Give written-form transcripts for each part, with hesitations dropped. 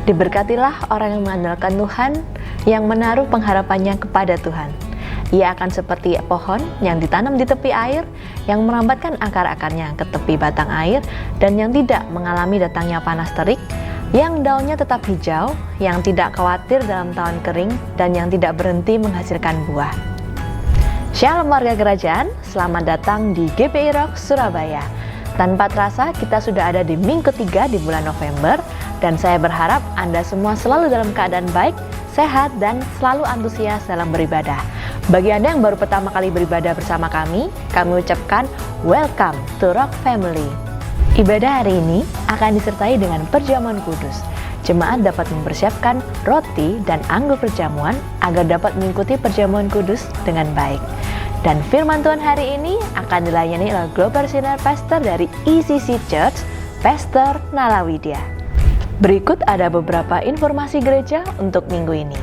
Diberkatilah orang yang mengandalkan Tuhan, yang menaruh pengharapannya kepada Tuhan. Ia akan seperti pohon yang ditanam di tepi air, yang merambatkan akar-akarnya ke tepi batang air, dan yang tidak mengalami datangnya panas terik, yang daunnya tetap hijau, yang tidak khawatir dalam tahun kering, dan yang tidak berhenti menghasilkan buah. Shalom warga kerajaan, selamat datang di GPI Rock Surabaya. Tanpa terasa kita sudah ada di minggu ketiga di bulan November, dan saya berharap Anda semua selalu dalam keadaan baik, sehat, dan selalu antusias dalam beribadah. Bagi Anda yang baru pertama kali beribadah bersama kami ucapkan welcome to Rock Family. Ibadah hari ini akan disertai dengan perjamuan kudus. Jemaat dapat mempersiapkan roti dan anggur perjamuan agar dapat mengikuti perjamuan kudus dengan baik. Dan firman Tuhan hari ini akan dilayani oleh Global Senior Pastor dari ECC Church, Pastor Nala Widya. Berikut ada beberapa informasi gereja untuk minggu ini.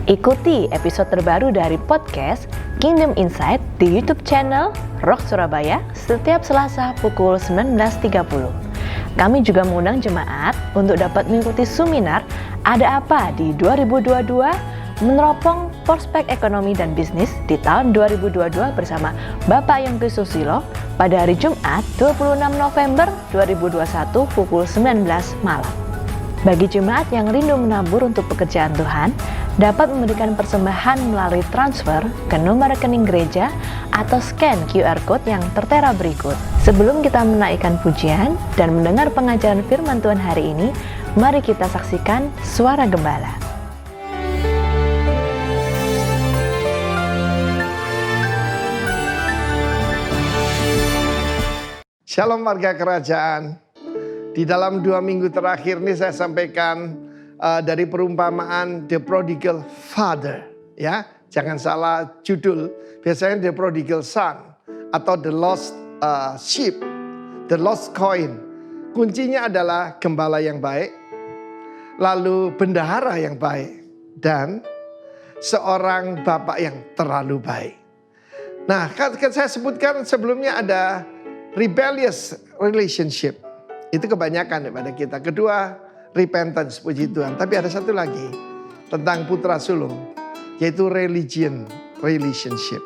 Ikuti episode terbaru dari podcast Kingdom Insight di YouTube channel Rock Surabaya setiap Selasa pukul 19.30. Kami juga mengundang jemaat untuk dapat mengikuti seminar Ada Apa di 2022 meneropong prospek ekonomi dan bisnis di tahun 2022 bersama Bapak Yongki Susilo pada hari Jumat 26 November 2021 pukul 19 malam. Bagi jemaat yang rindu menabur untuk pekerjaan Tuhan, dapat memberikan persembahan melalui transfer ke nomor rekening gereja atau scan QR Code yang tertera berikut. Sebelum kita menaikkan pujian dan mendengar pengajaran firman Tuhan hari ini, mari kita saksikan suara gembala. Shalom warga kerajaan. Di dalam 2 minggu terakhir ini saya sampaikan dari perumpamaan The Prodigal Father. Ya, jangan salah judul. Biasanya The Prodigal Son atau The Lost Sheep, The Lost Coin. Kuncinya adalah gembala yang baik, lalu bendahara yang baik, dan seorang bapak yang terlalu baik. Nah, kan saya sebutkan sebelumnya ada rebellious relationship. Itu kebanyakan daripada kita. Kedua, repentance, puji Tuhan. Tapi ada satu lagi tentang putra sulung, yaitu relationship.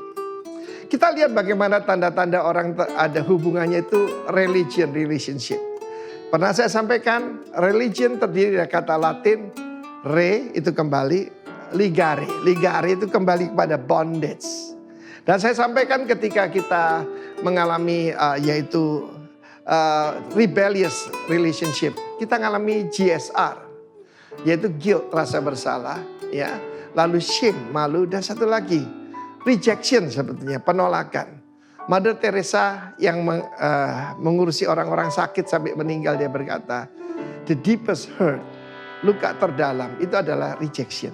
Kita lihat bagaimana tanda-tanda orang ada hubungannya itu relationship. Pernah saya sampaikan, religion terdiri dari kata Latin, re itu kembali, ligare. Ligare itu kembali kepada bondage. Dan saya sampaikan ketika kita mengalami yaitu rebellious relationship, kita mengalami GSR, yaitu guilt, rasa bersalah, ya. Lalu shame, malu, dan satu lagi rejection, sebetulnya penolakan. Mother Teresa yang mengurusi orang-orang sakit sampai meninggal, dia berkata, the deepest hurt, luka terdalam itu adalah rejection.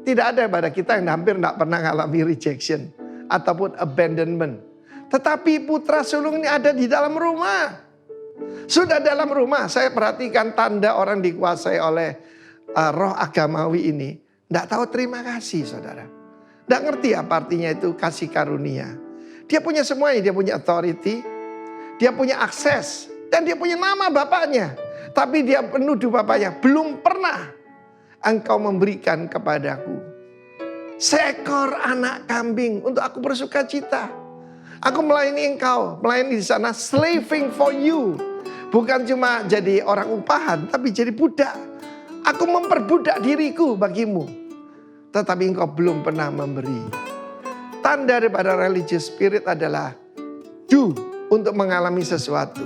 Tidak ada pada kita yang hampir tidak pernah mengalami rejection ataupun abandonment. Tetapi putra sulung ini ada di dalam rumah. Sudah dalam rumah, saya perhatikan tanda orang dikuasai oleh roh agamawi ini. Tidak tahu terima kasih, saudara. Tidak ngerti apa artinya itu kasih karunia. Dia punya semuanya, dia punya authority, dia punya akses, dan dia punya nama bapaknya. Tapi dia menuduh bapaknya, belum pernah engkau memberikan kepadaku seekor anak kambing untuk aku bersuka cita. Aku melayani engkau, melayani di sana, slaving for you. Bukan cuma jadi orang upahan, tapi jadi budak. Aku memperbudak diriku bagimu. Tetapi engkau belum pernah memberi. Tanda daripada religious spirit adalah do untuk mengalami sesuatu.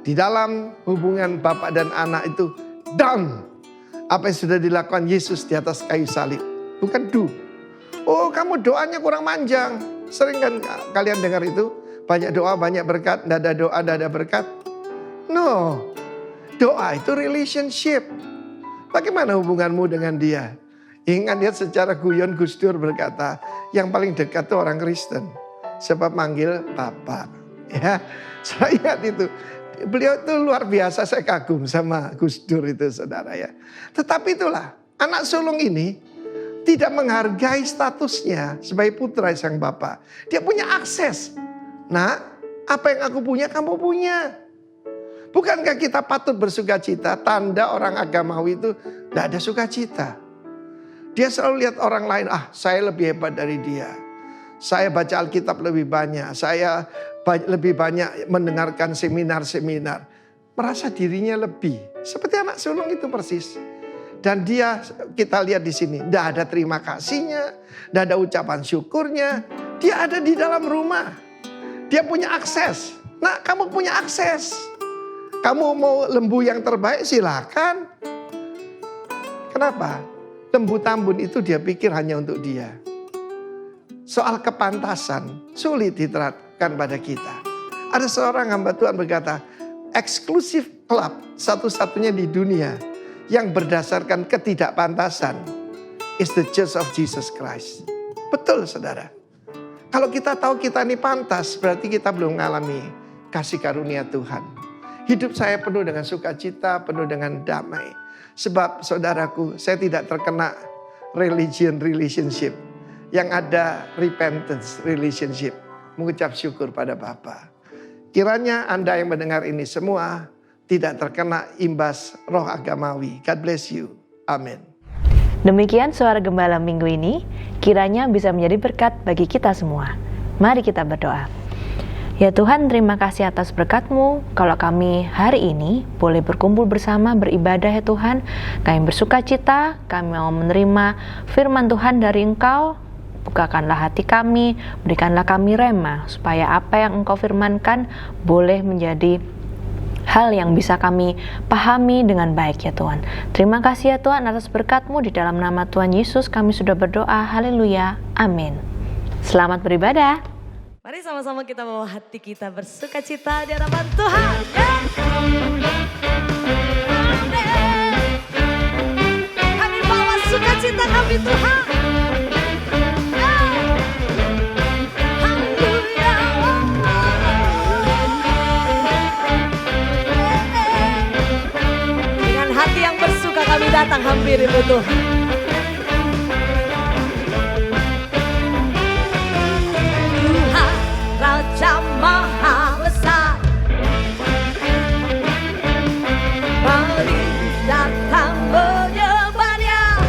Di dalam hubungan bapak dan anak itu done. Apa yang sudah dilakukan Yesus di atas kayu salib. Bukan do. Oh, kamu doanya kurang manjang. Sering kan kalian dengar itu, banyak doa, banyak berkat, tidak ada doa, tidak ada berkat. No, doa itu relationship. Bagaimana hubunganmu dengan dia? Ingat dia secara guyon Gus Dur berkata, yang paling dekat itu orang Kristen. Sebab manggil Bapak. Ya, saya ingat itu. Beliau itu luar biasa, saya kagum sama Gus Dur itu, saudara ya. Tetapi itulah, anak sulung ini tidak menghargai statusnya sebagai putra sang bapak. Dia punya akses. Nah, apa yang aku punya, kamu punya. Bukankah kita patut bersukacita? Tanda orang agamawi itu tidak ada sukacita. Dia selalu lihat orang lain, saya lebih hebat dari dia. Saya baca Alkitab lebih banyak. Saya lebih banyak mendengarkan seminar-seminar. Merasa dirinya lebih. Seperti anak sulung itu persis. Dan dia, kita lihat di sini, tidak ada terima kasihnya, tidak ada ucapan syukurnya. Dia ada di dalam rumah. Dia punya akses. Nah, kamu punya akses. Kamu mau lembu yang terbaik, silakan. Kenapa? Lembu Tambun itu dia pikir hanya untuk dia. Soal kepantasan sulit diterapkan pada kita. Ada seorang hamba Tuhan berkata, eksklusif klub satu-satunya di dunia yang berdasarkan ketidakpantasan is the Church of Jesus Christ. Betul, saudara. Kalau kita tahu kita ini pantas, berarti kita belum mengalami kasih karunia Tuhan. Hidup saya penuh dengan sukacita, penuh dengan damai. Sebab saudaraku, saya tidak terkena relationship. Yang ada repentance relationship. Mengucap syukur pada Bapa. Kiranya Anda yang mendengar ini semua tidak terkena imbas roh agamawi. God bless you. Amin. Demikian suara gembala minggu ini, kiranya bisa menjadi berkat bagi kita semua. Mari kita berdoa. Ya Tuhan, terima kasih atas berkat-Mu. Kalau kami hari ini boleh berkumpul bersama beribadah ya Tuhan, kami bersuka cita, kami mau menerima firman Tuhan dari Engkau. Bukakanlah hati kami, berikanlah kami rema, supaya apa yang Engkau firmankan boleh menjadi hal yang bisa kami pahami dengan baik ya Tuhan. Terima kasih ya Tuhan atas berkat-Mu. Di dalam nama Tuhan Yesus kami sudah berdoa. Haleluya. Amin. Selamat beribadah. Mari sama-sama kita bawa hati kita bersuka cita di hadapan Tuhan. Kami bawa sukacita kami Tuhan. Haleluya. Dengan hati yang bersuka kami datang hampiri-Mu Tuhan. Raja Maha Besar, mari datang menyembah-Nya.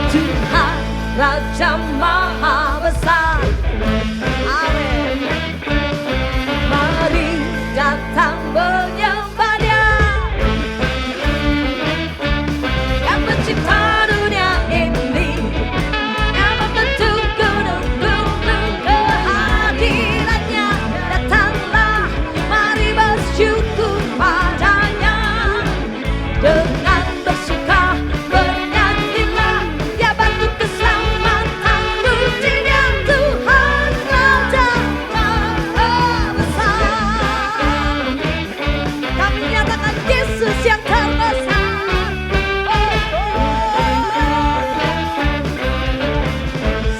Tuhan Raja Maha Besar, amin. Mari datang menyembah-Nya, yang mencipta dunia ini, yang membentuk kehadirannya. Datanglah, mari bersyukur padanya. Dengan bersuka bernyanyilah, Dia bantu keselamatan, pujinya Tuhan Raja Maha Besar. Kami nyatakan Yesus yang terbesar.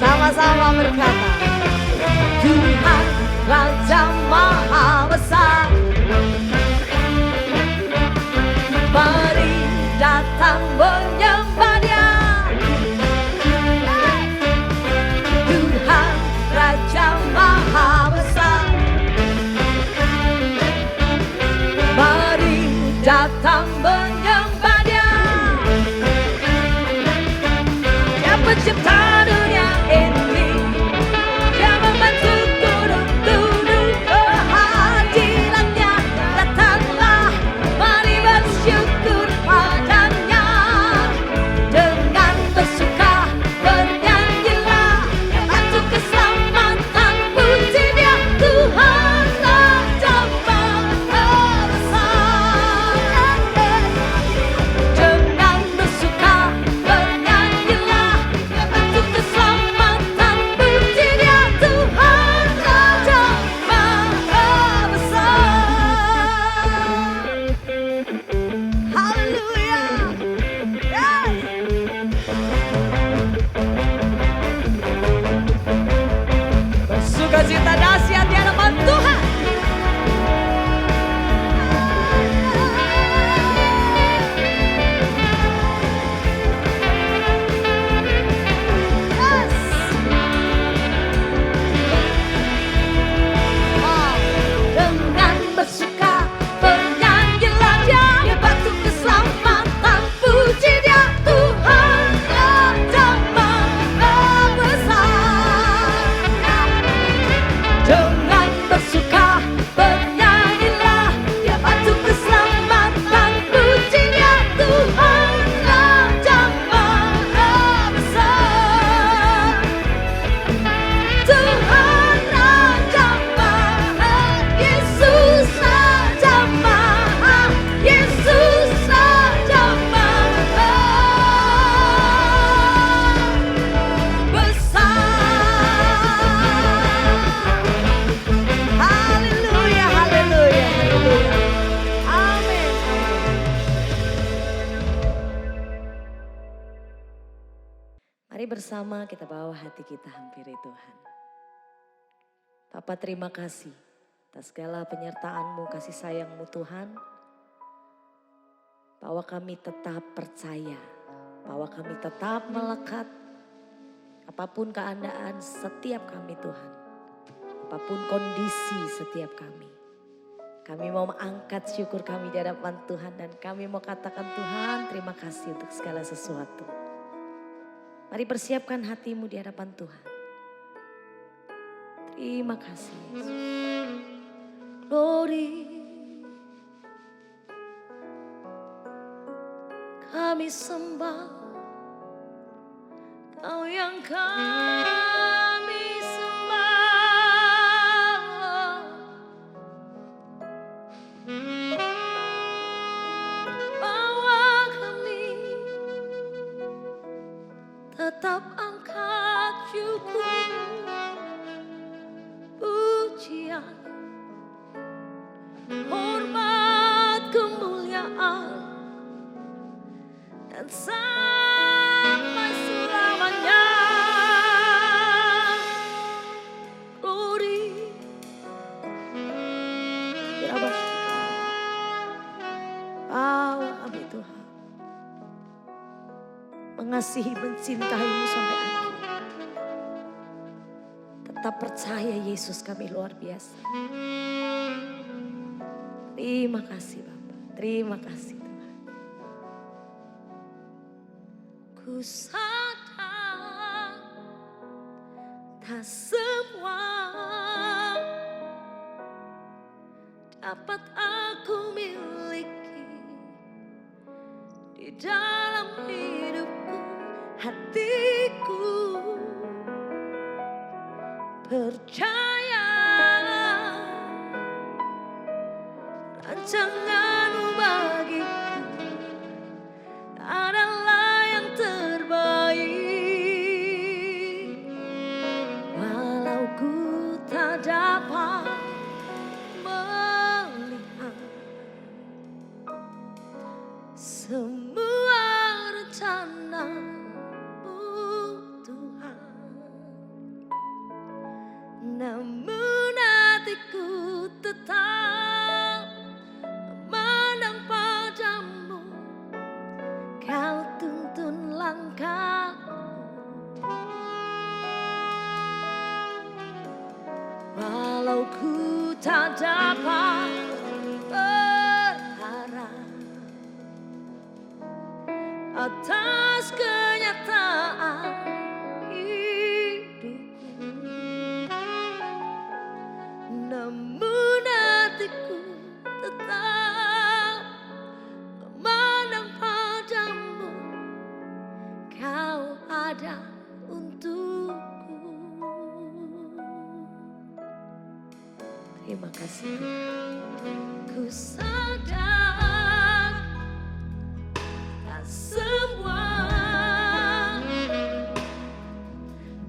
Sama-sama berkata, Tuhan Raja Maha Besar, mari datang menyembah-Nya. Tuhan Raja Maha Besar, mari datang menyembah-Nya. Yang pencipta dunia ini, yang membentuk gunung-gunung kehadirannya. Datanglah, mari bersyukur padanya. Dengan bersuka bernyanyilah, yang bantu keselamatan, pujinya Tuhan Raja Maha Besar. bersama kita bawa hati kita hampiri Tuhan. Bapa, terima kasih atas segala penyertaan-Mu, kasih sayang-Mu Tuhan. Bahwa kami tetap percaya, bahwa kami tetap melekat. Apapun keadaan setiap kami Tuhan, apapun kondisi setiap kami. Kami mau mengangkat syukur kami di hadapan Tuhan dan kami mau katakan Tuhan terima kasih untuk segala sesuatu. Mari persiapkan hatimu di hadapan Tuhan. Terima kasih Yesus. Glory. Kami sembah Kau yang kami sembah. Bahwa kami tetap angkat syukur, pujian, hormat, kemuliaan, dan sampai selamanya. Glory. Allah kami Tuhan, mengasihi, mencintai-Mu sampai akhir. Tetap percaya Yesus kami luar biasa. Terima kasih Bapak, terima kasih Tuhan. Ku sadar tak semua dapat aku miliki di dalam hidupku, hatiku percaya rancangan-Mu bagiku adalah yang terbaik. Walau ku tak dapat melihat semua rencana-Mu Tuhan, namun hatiku tetap memandang padamu. Kau tuntun langkahku, walau ku tak dapat berharap atas kenyataan hidupku, namun hatiku tetap memandang padamu. Kau ada untukku. Terima kasih Tuhan. Ku sadar tak semua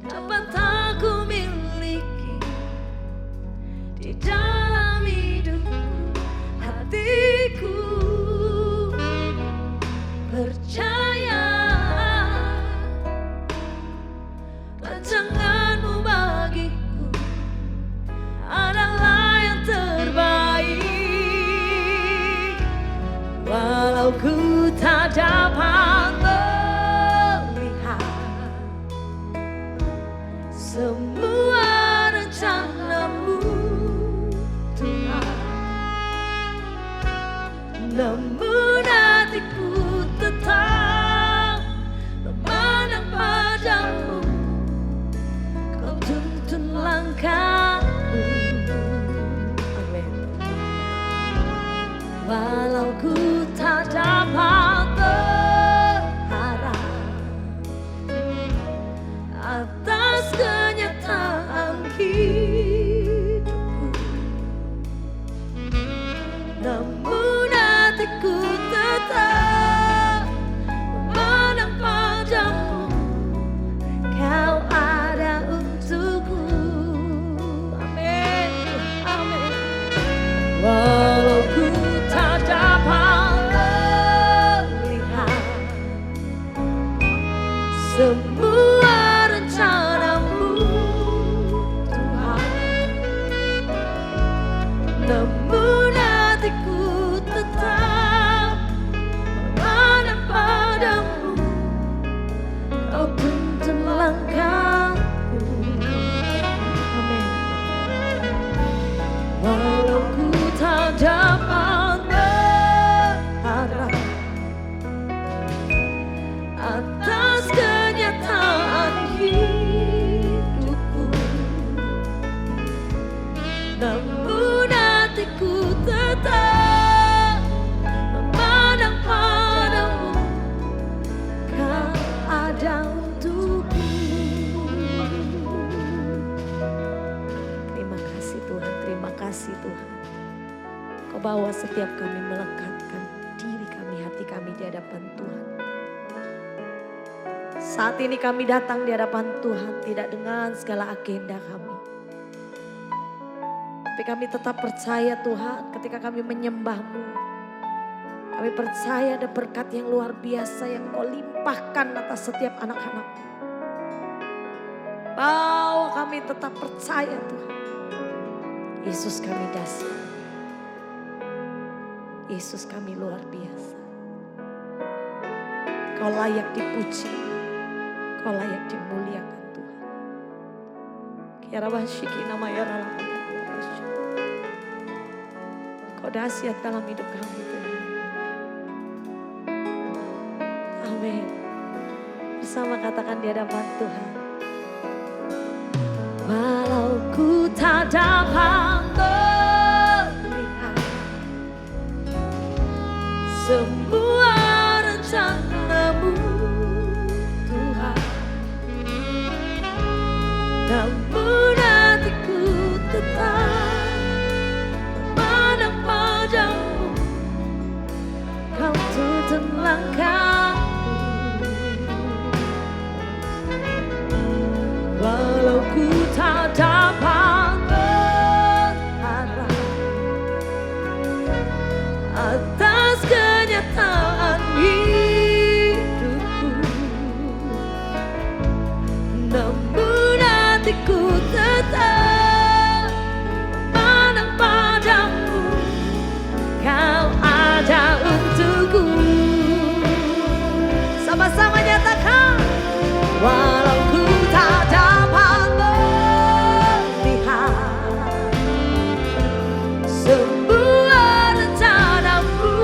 dapat aku miliki di dalam hidupku, hatiku percaya rancangan-Mu bagiku adalah yang terbaik. Walau ku tak dapat melihat semua rencana-Mu Tuhan, namun hatiku tetap memandang padamu. Kau tuntun langkahku. Amin. Walau ku tak dapat berharap atas kenyataan hidupku, namun hatiku tetap memandang padamu. Kau ada untukku. Amin, amin. Walau ku tak dapat melihat semua hatiku tetap memandang padamu, kau tuntun langkahku. Amin. Walau ku tak dapat berharap atas kenyataan hidupku, namun hatiku tetap memandang padamu, kau ada untukku. Terima kasih Tuhan, terima kasih Tuhan. Kau bawa setiap kami melekatkan diri kami, hati kami di hadapan Tuhan. Saat ini kami datang di hadapan Tuhan tidak dengan segala agenda kami. Tapi kami tetap percaya Tuhan ketika kami menyembah-Mu. Kami percaya ada berkat yang luar biasa yang Kau limpahkan atas setiap anak-anak. Bahwa kami tetap percaya Tuhan. Yesus kami dasar. Yesus kami luar biasa. Kau layak dipuji. Kau layak dimuliakan Tuhan. Kiarabashiki nama ya ralapan. Kau dahsyat dalam hidup kami Tuhan. Amin. Bersama katakan di hadapan Tuhan. Walau ku tak dapat melihat semua rencana-Mu Tuhan, namun hatiku tetap memandang padamu, kau tuntun langkahku. Walau ku tak dapat berharap atas kenyataan hidupku, namun hatiku tetap memandang padamu, kau ada untukku. Sama-sama nyatakan. Walau ku tak dapat melihat semua rencana-Mu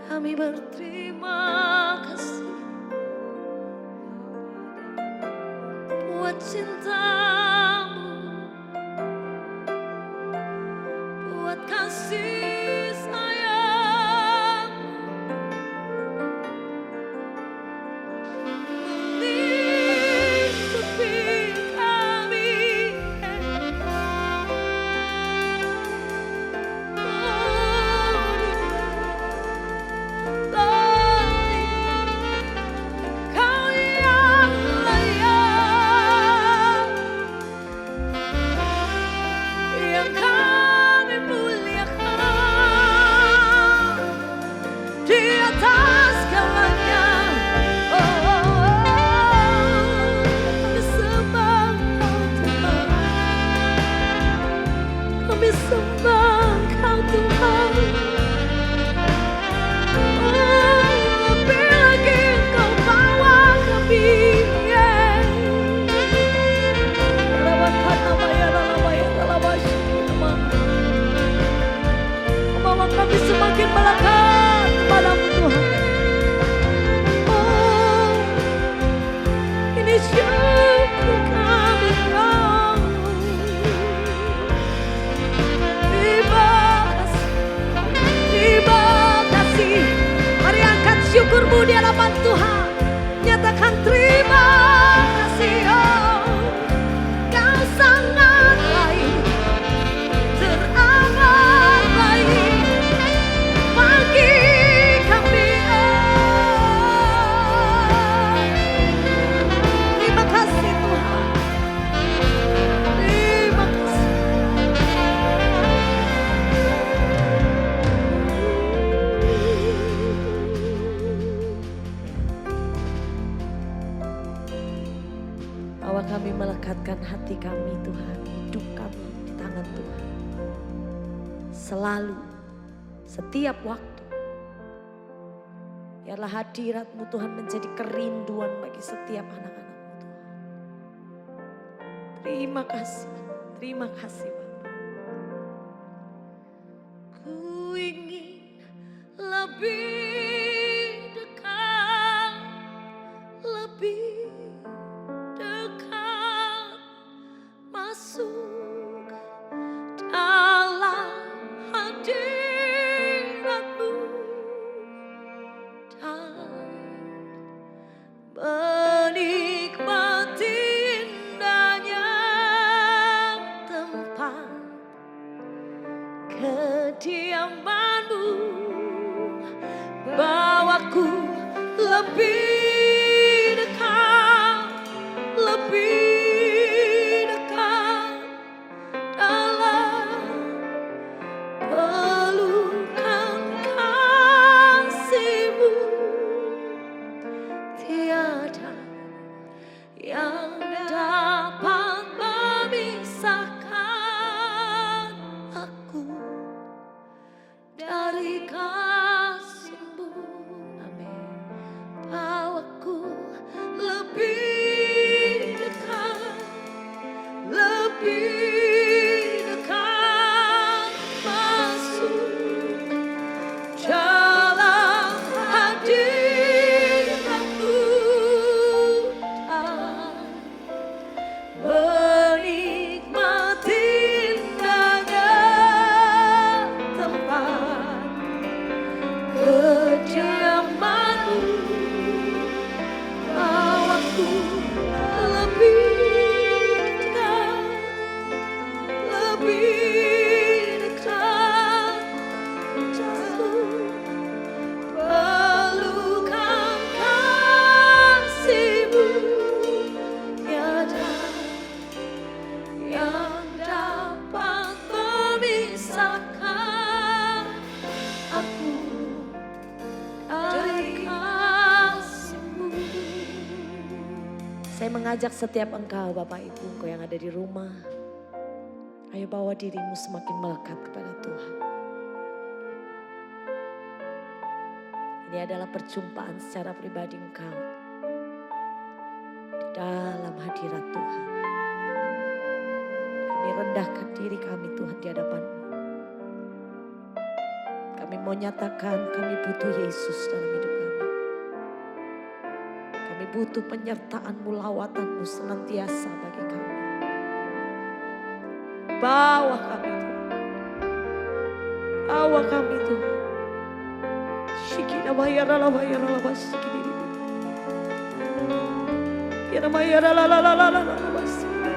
Kami berterima kasih buat cintamu, buat kasih sayang melingkupi kami. Kau yang layak, yang kami muliakan di atas segalanya. Kami sembah Kau Tuhan, kami sembah Kau Tuhan. Lebih lagi Engkau bawa kami, bawa kami semakin melekat kepadamu Tuhan. Oh, ini syukur kami Kau. Terima kasih. Mari angkat syukurmu di hadapan Tuhan. Nyatakan terima kasih. Oh, Kau sangat baik, teramat baik bagi kami. Terima kasih Tuhan. Terima kasih. Bahwa kami melekatkan hati kami Tuhan, hidup kami di tangan Tuhan. Selalu, setiap waktu. Biarlah hadirat-Mu Tuhan menjadi kerinduan bagi setiap anak-anak-Mu Tuhan. Terima kasih Bapa. Ku ingin lebih dekat, lebih dekat, masuk dalam hadirat-Mu dan menikmati indahnya tempat kediaman-Mu. Bawaku lebih dekat, lebih dekat dalam pelukan kasih-Mu. Tiada yang dapat memisahkan aku dari kasih-Mu. Amin. Bawaku lebih dekat, lebih dekat, masuk dalam hadirat-Mu dan menikmati indahnya tempat kediaman-Mu. Bawaku lebih dekat, lebih dekat, jauh pelukan kasih-Mu. Tiada yang dapat memisahkan aku dari kasih-Mu. Saya mengajak setiap engkau Bapak Ibu, engkau yang ada di rumah, ayo bawa dirimu semakin melekat kepada Tuhan. Ini adalah perjumpaan secara pribadi engkau di dalam hadirat Tuhan. Kami rendahkan diri kami Tuhan di hadapan-Mu. Kami mau nyatakan kami butuh Yesus dalam hidup kami. Kami butuh penyertaan-Mu, lawatan-Mu senantiasa bagi kami. Bawa kami Tuhan. Bawa kami Tuhan. Shikina bayara la bayara la basikini. Yana bayara la la la la la la basikini.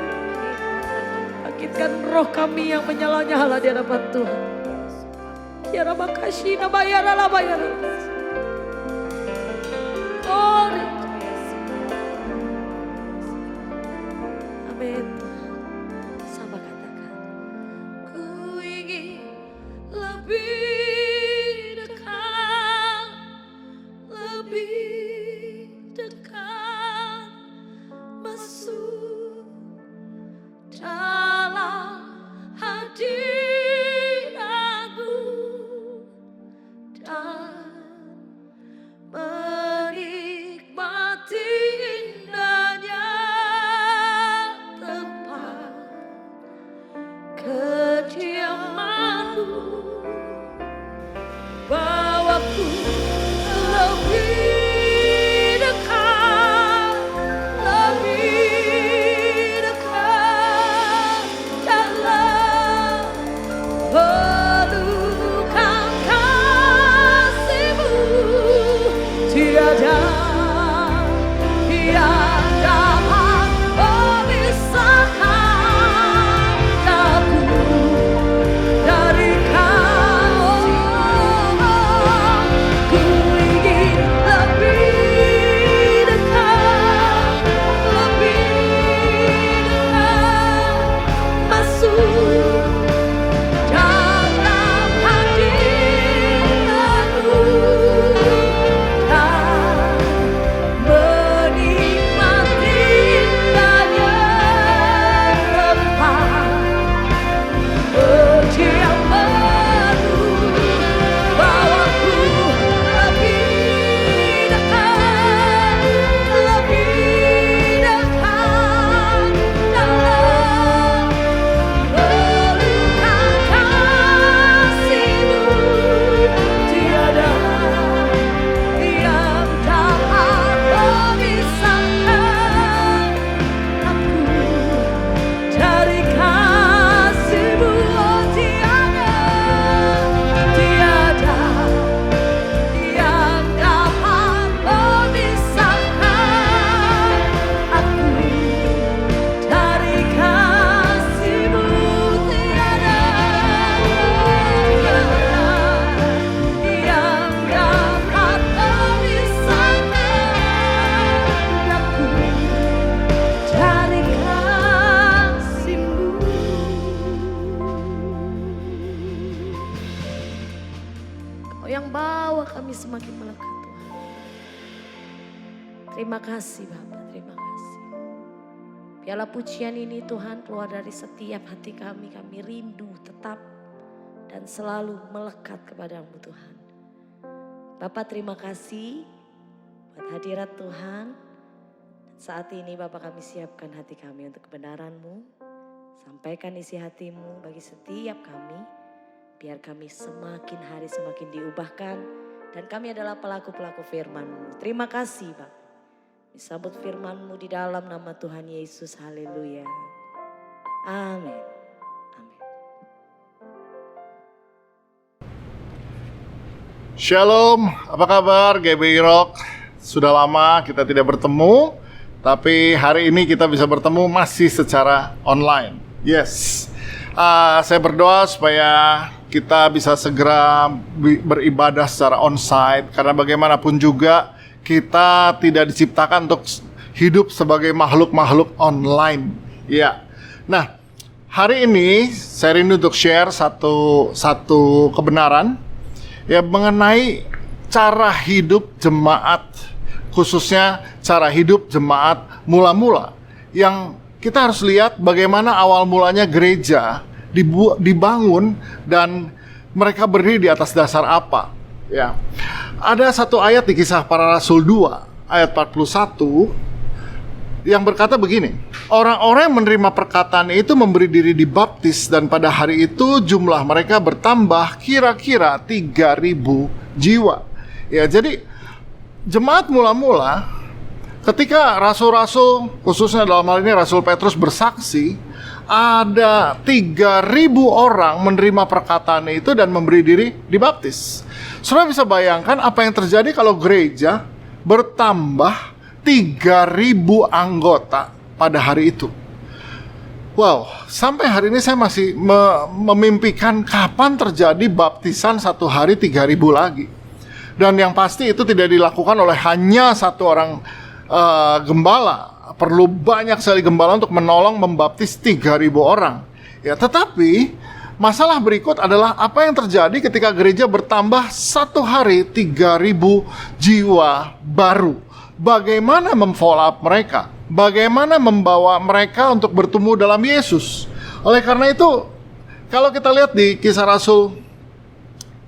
Bangkitkan roh kami yang menyala-nyala di hadapan Tuhan. Yana makasih na bayara la bayara. Glory. Amin. Sama katakan. Ku ingin lebih dekat, lebih dekat, masuk dalam hadirat-Mu dan menikmati indahnya tempat kediaman-Mu. Bawaku lebih dekat, lebih dekat dalam pelukan kasih-Mu. Tiada yang dapat memisahkan aku dari Kau. Ku ingin lebih dekat, masuk dalam hadirat-Mu dan menikmati indahnya tempat kediaman-Mu. Bawaku lebih dekat, lebih dekat dalam pelukan kasih-Mu. Tiada yang dapat memisahkan aku dari kasih-Mu. Oh, tiada yang dapat memisahkan aku dari kasih-Mu. Tiada yang dapat memisahkan aku dari kasih-Mu. Kau yang bawa kami semakin melekat Tuhan. Terima kasih Bapa, terima kasih. Piala pujian ini Tuhan keluar dari setiap hati kami rindu tetap dan selalu melekat kepadamu Tuhan. Bapa terima kasih buat hadirat Tuhan. Saat ini Bapa kami siapkan hati kami untuk kebenaran-Mu. Sampaikan isi hati-Mu bagi setiap kami. Biar kami semakin hari semakin diubahkan. Dan kami adalah pelaku-pelaku firman-Mu. Terima kasih Bapak. Disambut firman-Mu di dalam nama Tuhan Yesus. Haleluya. Amin. Amin. Shalom, apa kabar GBI Rock? Sudah lama kita tidak bertemu, tapi hari ini kita bisa bertemu masih secara online. Yes, saya berdoa supaya kita bisa segera beribadah secara onsite, karena bagaimanapun juga kita tidak diciptakan untuk hidup sebagai makhluk-makhluk online. Ya, nah hari ini saya rindu untuk share satu kebenaran ya mengenai cara hidup jemaat, khususnya cara hidup jemaat mula-mula, yang kita harus lihat bagaimana awal mulanya gereja dibangun dan mereka berdiri di atas dasar apa. Ya, ada satu ayat di Kisah Para Rasul 2 ayat 41 yang berkata begini, orang-orang yang menerima perkataan itu memberi diri dibaptis, dan pada hari itu jumlah mereka bertambah kira-kira 3.000 jiwa. Ya, jadi jemaat mula-mula ketika rasul-rasul, khususnya dalam hal ini Rasul Petrus bersaksi, ada 3.000 orang menerima perkataan itu dan memberi diri dibaptis. Saudara bisa bayangkan apa yang terjadi kalau gereja bertambah 3.000 anggota pada hari itu. Wow, sampai hari ini saya masih memimpikan kapan terjadi baptisan satu hari 3.000 lagi. Dan yang pasti itu tidak dilakukan oleh hanya satu orang gembala. Perlu banyak sekali gembala untuk menolong membaptis 3.000 orang. Ya, tetapi masalah berikut adalah apa yang terjadi ketika gereja bertambah satu hari 3.000 jiwa baru. Bagaimana memfollow up mereka? Bagaimana membawa mereka untuk bertumbuh dalam Yesus? Oleh karena itu, kalau kita lihat di Kisah Rasul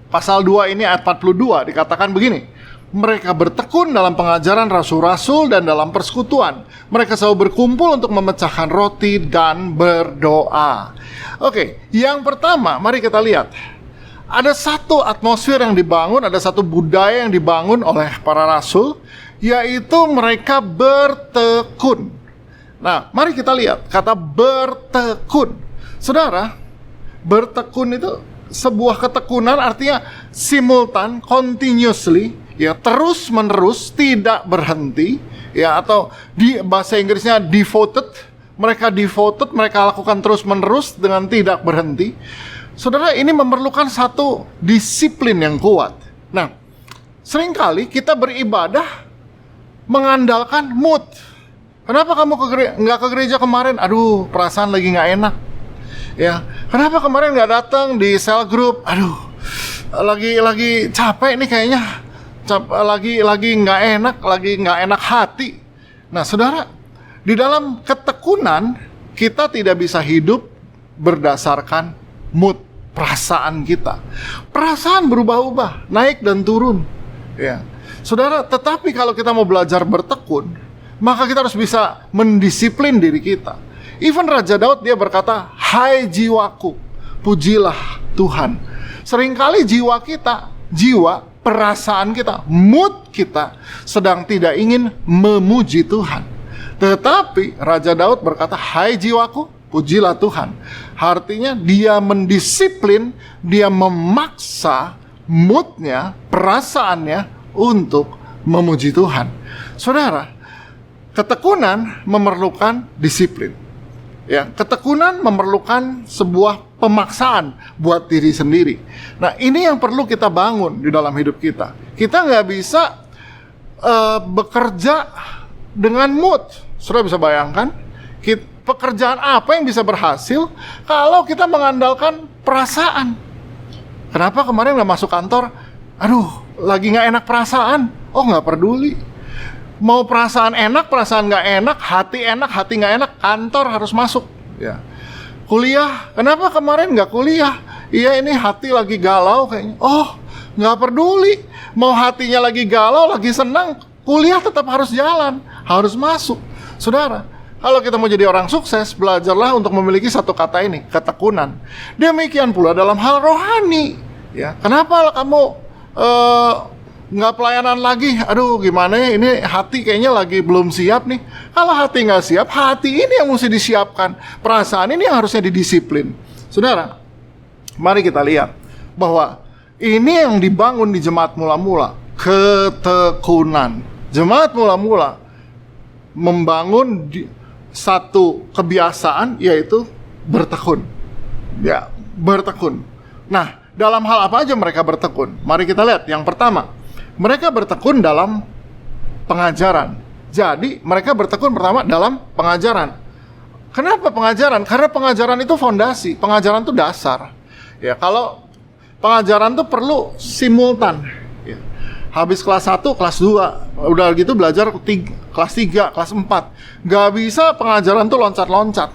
pasal 2 ini ayat 42 dikatakan begini, mereka bertekun dalam pengajaran rasul-rasul dan dalam persekutuan. Mereka selalu berkumpul untuk memecahkan roti dan berdoa. Oke, yang pertama mari kita lihat. Ada satu atmosfer yang dibangun, ada satu budaya yang dibangun oleh para rasul, yaitu mereka bertekun. Nah, mari kita lihat kata bertekun. Saudara, bertekun itu sebuah ketekunan, artinya simultan, continuously, ya, terus menerus, tidak berhenti, ya, atau di bahasa Inggrisnya devoted. Mereka devoted, mereka lakukan terus menerus dengan tidak berhenti. Saudara, ini memerlukan satu disiplin yang kuat. Nah, seringkali kita beribadah mengandalkan mood. Kenapa kamu nggak ke gereja kemarin? Aduh, perasaan lagi nggak enak. Ya, kenapa kemarin nggak datang di cell group? Aduh, lagi capek nih kayaknya. Lagi nggak enak hati. Nah, saudara, di dalam ketekunan kita tidak bisa hidup berdasarkan mood, perasaan kita. Perasaan berubah-ubah, naik dan turun. Ya, saudara, tetapi kalau kita mau belajar bertekun, maka kita harus bisa mendisiplin diri kita. Even Raja Daud dia berkata, "Hai jiwaku, pujilah Tuhan." Seringkali jiwa kita, perasaan kita, mood kita sedang tidak ingin memuji Tuhan. Tetapi Raja Daud berkata, "Hai jiwaku, pujilah Tuhan." Artinya dia mendisiplin, dia memaksa moodnya, perasaannya untuk memuji Tuhan. Saudara, ketekunan memerlukan disiplin. Ya, ketekunan memerlukan sebuah pemaksaan buat diri sendiri. Nah, ini yang perlu kita bangun di dalam hidup kita. Kita nggak bisa bekerja dengan mood. Saudara bisa bayangkan, pekerjaan apa yang bisa berhasil kalau kita mengandalkan perasaan? Kenapa kemarin nggak masuk kantor? Aduh, lagi nggak enak perasaan. Oh, nggak peduli. Mau perasaan enak, perasaan nggak enak, hati nggak enak, kantor harus masuk. Ya. Kuliah, kenapa kemarin nggak kuliah? Iya, ini hati lagi galau kayaknya. Oh, nggak peduli. Mau hatinya lagi galau, lagi senang, kuliah tetap harus jalan, harus masuk. Saudara, kalau kita mau jadi orang sukses, belajarlah untuk memiliki satu kata ini, ketekunan. Demikian pula dalam hal rohani. Ya, kenapa kamu nggak pelayanan lagi? Aduh, gimana ya? Ini hati kayaknya lagi belum siap nih. Kalau hati nggak siap, hati ini yang mesti disiapkan. Perasaan ini yang harusnya didisiplin. Saudara, mari kita lihat bahwa ini yang dibangun di jemaat mula-mula, ketekunan. Jemaat mula-mula membangun satu kebiasaan, yaitu bertekun. Ya, bertekun. Nah, dalam hal apa aja mereka bertekun? Mari kita lihat. Yang pertama, mereka bertekun dalam pengajaran. Jadi, mereka bertekun pertama dalam pengajaran. Kenapa pengajaran? Karena pengajaran itu fondasi, pengajaran itu dasar. Ya, kalau pengajaran itu perlu simultan. Ya. Habis kelas 1, kelas 2, udah gitu belajar kelas 3, kelas 4. Gak bisa pengajaran itu loncat-loncat.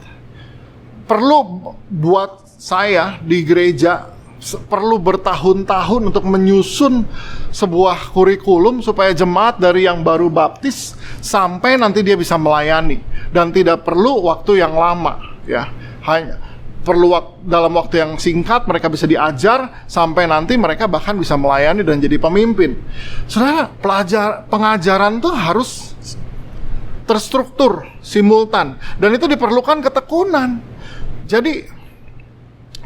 Perlu buat saya di gereja perlu bertahun-tahun untuk menyusun sebuah kurikulum supaya jemaat dari yang baru baptis sampai nanti dia bisa melayani, dan tidak perlu waktu yang lama, ya. Hanya perlu dalam waktu yang singkat mereka bisa diajar sampai nanti mereka bahkan bisa melayani dan jadi pemimpin. Saudara, pengajaran tuh harus terstruktur, simultan, dan itu diperlukan ketekunan. Jadi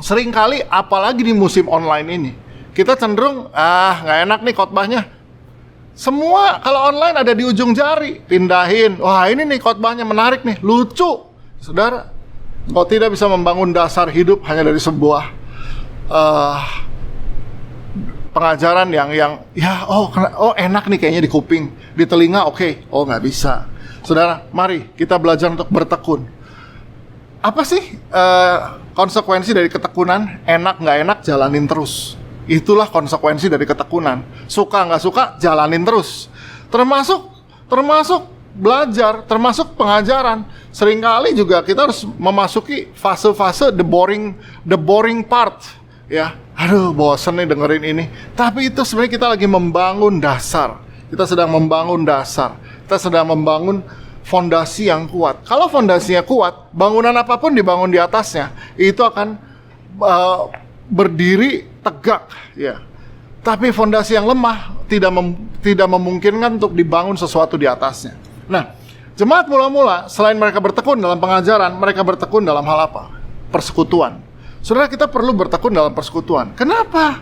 seringkali apalagi di musim online ini, kita cenderung nggak enak nih khotbahnya. Semua kalau online ada di ujung jari, pindahin. Wah, ini nih khotbahnya menarik nih, lucu. Saudara, kau tidak bisa membangun dasar hidup hanya dari sebuah pengajaran yang ya enak nih kayaknya di kuping, di telinga oke. Oh, nggak bisa. Saudara, mari kita belajar untuk bertekun. Apa sih konsekuensi dari ketekunan? Enak nggak enak, jalanin terus. Itulah konsekuensi dari ketekunan. Suka nggak suka, jalanin terus. Termasuk belajar, termasuk pengajaran. Seringkali juga kita harus memasuki fase-fase the boring part. Ya, aduh bosan nih dengerin ini. Tapi itu sebenarnya kita lagi membangun dasar. Kita sedang membangun dasar. Kita sedang membangun fondasi yang kuat. Kalau fondasinya kuat, bangunan apapun dibangun di atasnya, itu akan berdiri tegak, ya. Tapi fondasi yang lemah tidak memungkinkan untuk dibangun sesuatu di atasnya. Nah, jemaat mula-mula selain mereka bertekun dalam pengajaran, mereka bertekun dalam hal apa? Persekutuan. Saudara, kita perlu bertekun dalam persekutuan. Kenapa?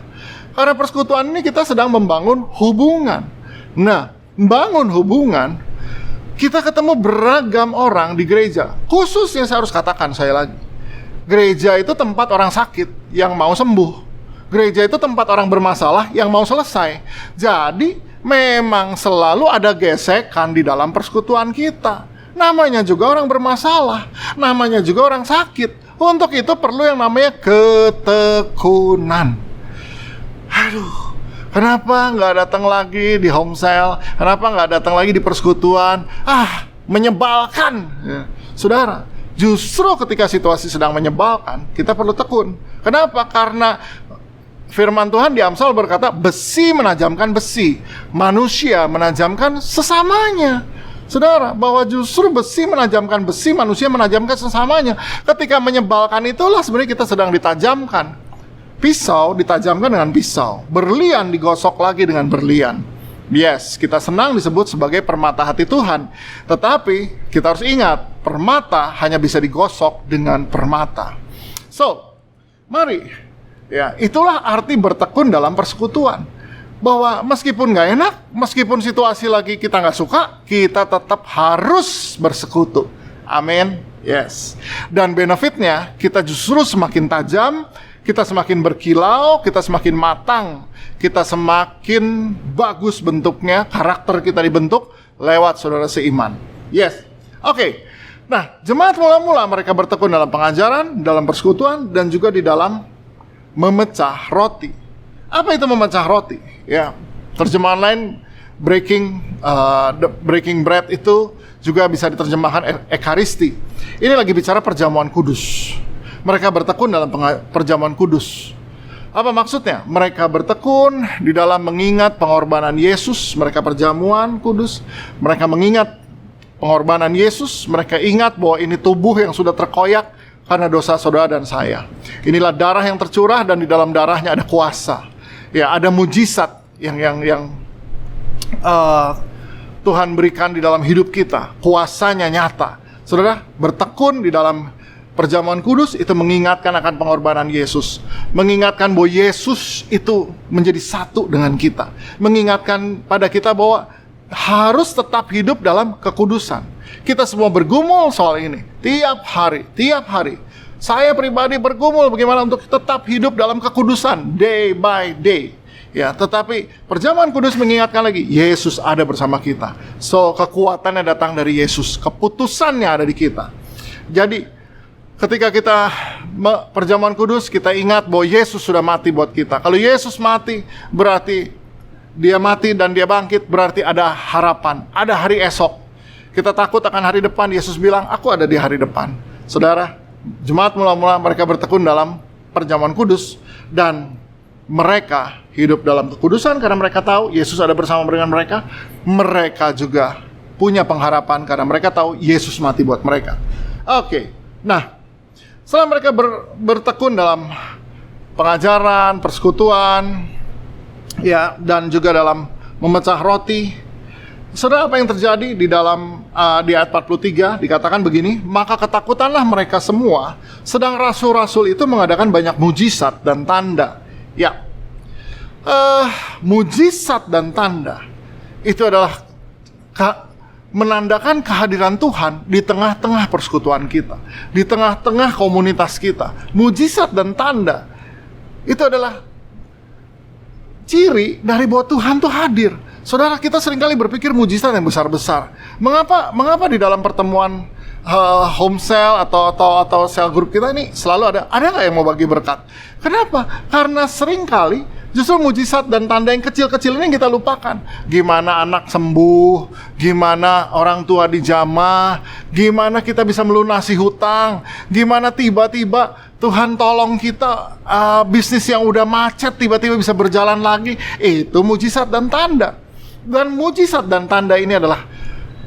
Karena persekutuan ini kita sedang membangun hubungan. Nah, membangun hubungan, kita ketemu beragam orang di gereja. Khususnya saya harus katakan saya lagi, gereja itu tempat orang sakit yang mau sembuh. Gereja itu tempat orang bermasalah yang mau selesai. Jadi memang selalu ada gesekan di dalam persekutuan kita. Namanya juga orang bermasalah, namanya juga orang sakit. Untuk itu perlu yang namanya ketekunan. Aduh, kenapa nggak datang lagi di home cell? Kenapa nggak datang lagi di persekutuan? Menyebalkan, ya. Saudara, justru ketika situasi sedang menyebalkan, kita perlu tekun. Kenapa? Karena firman Tuhan di Amsal berkata, besi menajamkan besi, manusia menajamkan sesamanya. Saudara, bahwa justru besi menajamkan besi, manusia menajamkan sesamanya. Ketika menyebalkan itulah sebenarnya kita sedang ditajamkan. Pisau ditajamkan dengan pisau, berlian digosok lagi dengan berlian. Yes, kita senang disebut sebagai permata hati Tuhan. Tetapi kita harus ingat, permata hanya bisa digosok dengan permata. So, mari, ya, itulah arti bertekun dalam persekutuan. Bahwa meskipun gak enak, meskipun situasi lagi kita gak suka, kita tetap harus bersekutu. Amin. Yes. Dan benefitnya, kita justru semakin tajam, kita semakin berkilau, kita semakin matang, kita semakin bagus bentuknya, karakter kita dibentuk lewat saudara seiman. Yes. Oke. Nah, jemaat mula-mula mereka bertekun dalam pengajaran, dalam persekutuan, dan juga di dalam memecah roti. Apa itu memecah roti? Ya, terjemahan lain breaking bread itu juga bisa diterjemahkan ekaristi. Ini lagi bicara perjamuan kudus. Mereka bertekun dalam perjamuan kudus. Apa maksudnya? Mereka bertekun di dalam mengingat pengorbanan Yesus. Mereka perjamuan kudus. Mereka mengingat pengorbanan Yesus. Mereka ingat bahwa ini tubuh yang sudah terkoyak karena dosa saudara dan saya. Inilah darah yang tercurah dan di dalam darahnya ada kuasa. Ya, ada mujizat yang Tuhan berikan di dalam hidup kita. Kuasanya nyata. Saudara, bertekun di dalam perjamuan kudus itu mengingatkan akan pengorbanan Yesus. Mengingatkan bahwa Yesus itu menjadi satu dengan kita. Mengingatkan pada kita bahwa harus tetap hidup dalam kekudusan. Kita semua bergumul soal ini. Tiap hari. Saya pribadi bergumul bagaimana untuk tetap hidup dalam kekudusan. Day by day. Ya, tetapi perjamuan kudus mengingatkan lagi, Yesus ada bersama kita. So, kekuatannya datang dari Yesus. Keputusannya ada di kita. Jadi, ketika kita perjamuan kudus, kita ingat bahwa Yesus sudah mati buat kita. Kalau Yesus mati, berarti dia mati dan dia bangkit, berarti ada harapan, ada hari esok. Kita takut akan hari depan, Yesus bilang, aku ada di hari depan. Saudara, jemaat mula-mula mereka bertekun dalam perjamuan kudus, dan mereka hidup dalam kekudusan karena mereka tahu Yesus ada bersama dengan mereka. Mereka juga punya pengharapan karena mereka tahu Yesus mati buat mereka. Oke, nah setelah mereka bertekun dalam pengajaran, persekutuan, ya, dan juga dalam memecah roti, saudara, apa yang terjadi di dalam di ayat 43 dikatakan begini, maka ketakutanlah mereka semua, sedang rasul-rasul itu mengadakan banyak mujizat dan tanda. Ya, mujizat dan tanda itu adalah menandakan kehadiran Tuhan di tengah-tengah persekutuan kita, di tengah-tengah komunitas kita. Mujizat dan tanda itu adalah ciri dari bahwa Tuhan tuh hadir. Saudara, kita seringkali berpikir mujizat yang besar-besar. Mengapa di dalam pertemuan home cell atau cell group kita ini selalu ada nggak yang mau bagi berkat? Kenapa? Karena seringkali justru mujizat dan tanda yang kecil-kecil ini yang kita lupakan. Gimana anak sembuh, gimana orang tua dijamah, gimana kita bisa melunasi hutang, gimana tiba-tiba Tuhan tolong kita, bisnis yang udah macet tiba-tiba bisa berjalan lagi. Itu mujizat dan tanda. Dan mujizat dan tanda ini adalah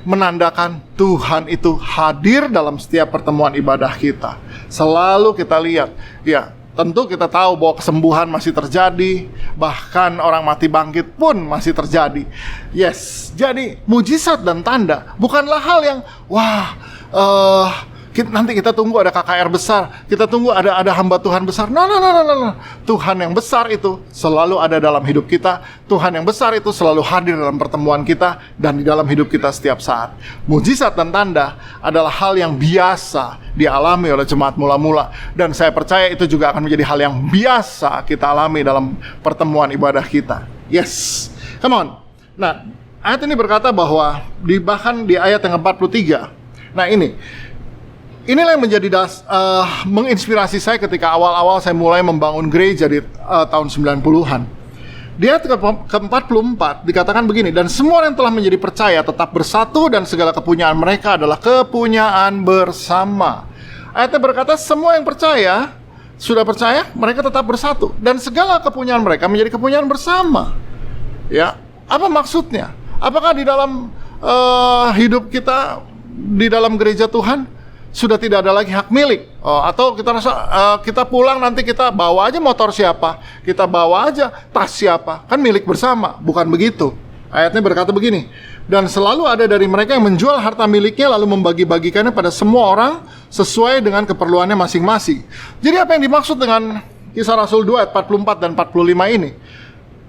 menandakan Tuhan itu hadir dalam setiap pertemuan ibadah kita. Selalu kita lihat, ya, tentu kita tahu bahwa kesembuhan masih terjadi, bahkan orang mati bangkit pun masih terjadi. Yes, jadi mujizat dan tanda bukanlah hal yang nanti kita tunggu ada KKR besar, kita tunggu ada hamba Tuhan besar. No. Tuhan yang besar itu selalu ada dalam hidup kita. Tuhan yang besar itu selalu hadir dalam pertemuan kita dan di dalam hidup kita setiap saat. Mujizat dan tanda adalah hal yang biasa dialami oleh jemaat mula-mula, dan saya percaya itu juga akan menjadi hal yang biasa kita alami dalam pertemuan ibadah kita. Yes, come on. Nah, ayat ini berkata bahwa bahkan di ayat yang ke-43. Nah, inilah yang menjadi menginspirasi saya ketika awal-awal saya mulai membangun gereja di tahun 90-an. Di ayat ke-44 dikatakan begini, dan semua yang telah menjadi percaya tetap bersatu dan segala kepunyaan mereka adalah kepunyaan bersama. Ayatnya berkata semua yang percaya, sudah percaya, mereka tetap bersatu dan segala kepunyaan mereka menjadi kepunyaan bersama. Ya, apa maksudnya? Apakah di dalam hidup kita di dalam gereja Tuhan sudah tidak ada lagi hak milik? Atau kita rasa kita pulang nanti kita bawa aja motor siapa, kita bawa aja tas siapa, kan milik bersama? Bukan begitu. Ayatnya berkata begini, dan selalu ada dari mereka yang menjual harta miliknya lalu membagi-bagikannya pada semua orang sesuai dengan keperluannya masing-masing. Jadi apa yang dimaksud dengan Kisah Rasul 2 ayat 44 dan 45 ini?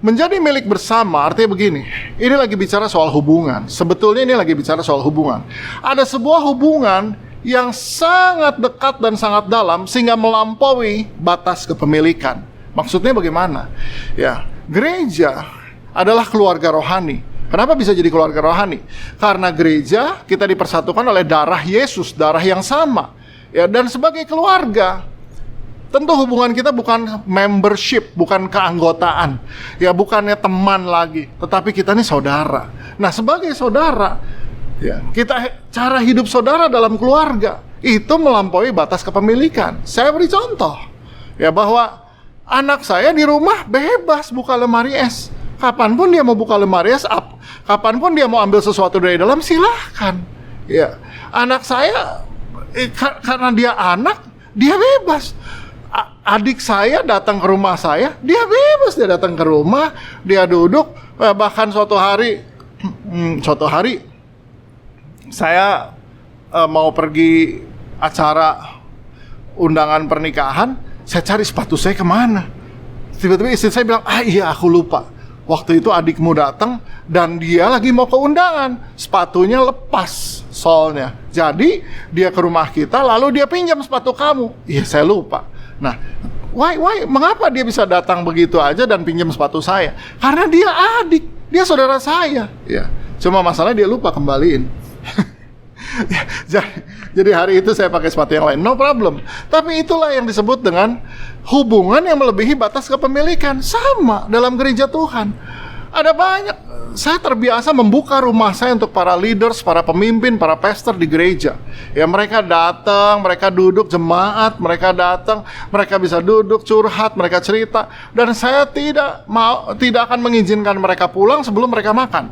Menjadi milik bersama artinya begini, ini lagi bicara soal hubungan. Sebetulnya ini lagi bicara soal hubungan. Ada sebuah hubungan yang sangat dekat dan sangat dalam sehingga melampaui batas kepemilikan. Maksudnya bagaimana? Ya, gereja adalah keluarga rohani. Kenapa bisa jadi keluarga rohani? Karena gereja kita dipersatukan oleh darah Yesus, darah yang sama. Ya, dan sebagai keluarga, tentu hubungan kita bukan membership, bukan keanggotaan. Ya, bukannya teman lagi, tetapi kita ini saudara. Nah, sebagai saudara, ya, cara hidup saudara dalam keluarga itu melampaui batas kepemilikan. Saya beri contoh, ya, bahwa anak saya di rumah bebas buka lemari es. Kapanpun dia mau buka lemari es, kapanpun dia mau ambil sesuatu dari dalam, silahkan. Ya, anak saya karena dia anak, dia bebas. Adik saya datang ke rumah saya, dia bebas, dia datang ke rumah, dia duduk. Bahkan suatu hari saya mau pergi acara undangan pernikahan, saya cari sepatu saya kemana. Tiba-tiba istri saya bilang, iya aku lupa. Waktu itu adikmu datang dan dia lagi mau ke undangan, sepatunya lepas solnya. Jadi dia ke rumah kita lalu dia pinjam sepatu kamu. Iya, saya lupa. Nah, mengapa dia bisa datang begitu aja dan pinjam sepatu saya? Karena dia adik, dia saudara saya. Ya, cuma masalah dia lupa kembaliin. Jadi hari itu saya pakai sepatu yang lain, no problem. Tapi itulah yang disebut dengan hubungan yang melebihi batas kepemilikan. Sama dalam gereja Tuhan. Ada banyak saya terbiasa membuka rumah saya untuk para leaders, para pemimpin, para pastor di gereja. Ya, mereka datang, mereka duduk jemaat, mereka datang, mereka bisa duduk curhat, mereka cerita, dan saya tidak akan mengizinkan mereka pulang sebelum mereka makan.